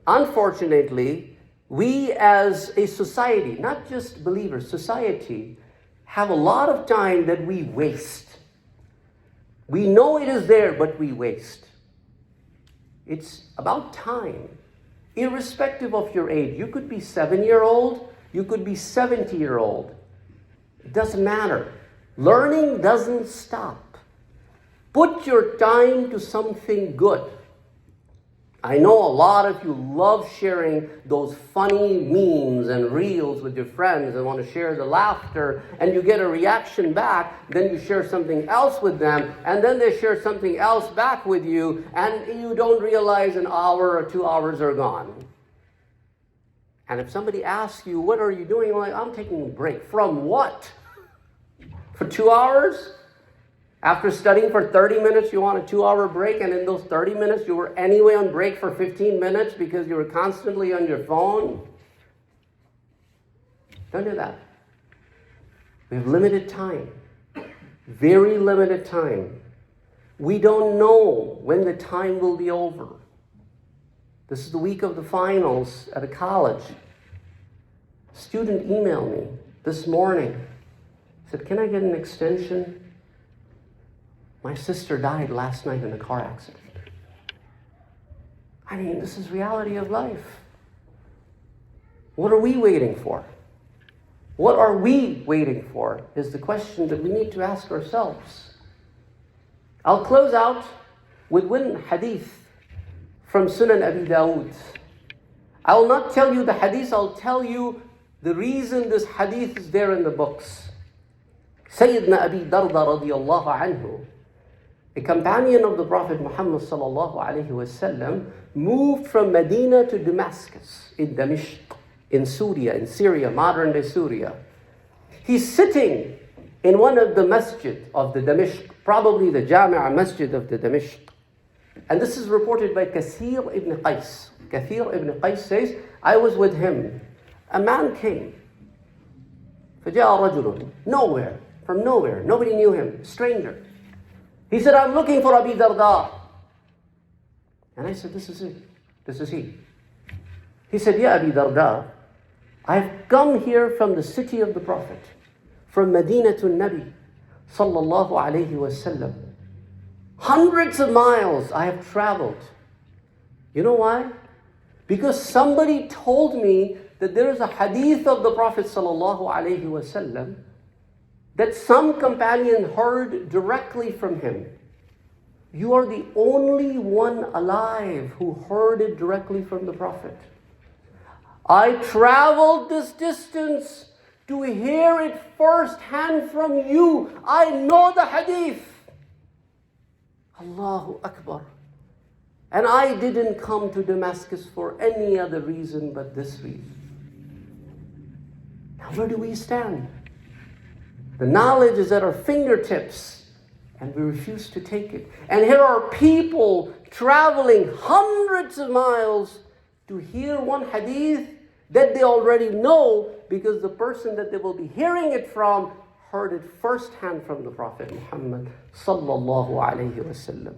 Unfortunately, we as a society, not just believers, society, have a lot of time that we waste. We know it is there, but we waste. It's about time. Irrespective of your age, you could be 7-year-old, you could be 70-year-old. It doesn't matter. Learning doesn't stop. Put your time to something good. I know a lot of you love sharing those funny memes and reels with your friends and want to share the laughter, and you get a reaction back, then you share something else with them, and then they share something else back with you, and you don't realize an hour or 2 hours are gone. And if somebody asks you, what are you doing? You're like, I'm taking a break. From what? For 2 hours? After studying for 30 minutes, you want a 2-hour break, and in those 30 minutes, you were anyway on break for 15 minutes because you were constantly on your phone? Don't do that. We have limited time. Very limited time. We don't know when the time will be over. This is the week of the finals at a college. A student emailed me this morning. Said, can I get an extension? My sister died last night in a car accident. I mean, this is reality of life. What are we waiting for? What are we waiting for is the question that we need to ask ourselves. I'll close out with one hadith from Sunan Abi Dawud. I will not tell you the hadith, I'll tell you the reason this hadith is there in the books. Sayyidina Abi Darda radiyallahu anhu, a companion of the Prophet Muhammad sallallahu alaihi wasallam, moved from Medina to Damascus in Damashq, in Syria, modern-day Syria. He's sitting in one of the masjid of the Damashq, probably the Jami'ah Masjid of the Damashq. And this is reported by Kathir ibn Qais. Kathir ibn Qais says, I was with him. A man came. فَجَاءَ رَجُلٌ. Nowhere, from nowhere. Nobody knew him, stranger. He said, I'm looking for Abi Darda. And I said, this is it. This is he. He said, yeah, Abi Darda, I've come here from the city of the Prophet, from Medina to Nabi, sallallahu alayhi wasallam. Hundreds of miles I have traveled. You know why? Because somebody told me that there is a hadith of the Prophet sallallahu alayhi wasallam that some companion heard directly from him. You are the only one alive who heard it directly from the Prophet. I traveled this distance to hear it firsthand from you. I know the hadith. Allahu Akbar. And I didn't come to Damascus for any other reason but this reason. Now where do we stand? The knowledge is at our fingertips, and we refuse to take it. And here are people traveling hundreds of miles to hear one hadith that they already know, because the person that they will be hearing it from heard it firsthand from the Prophet Muhammad sallallahu alaihi wasallam.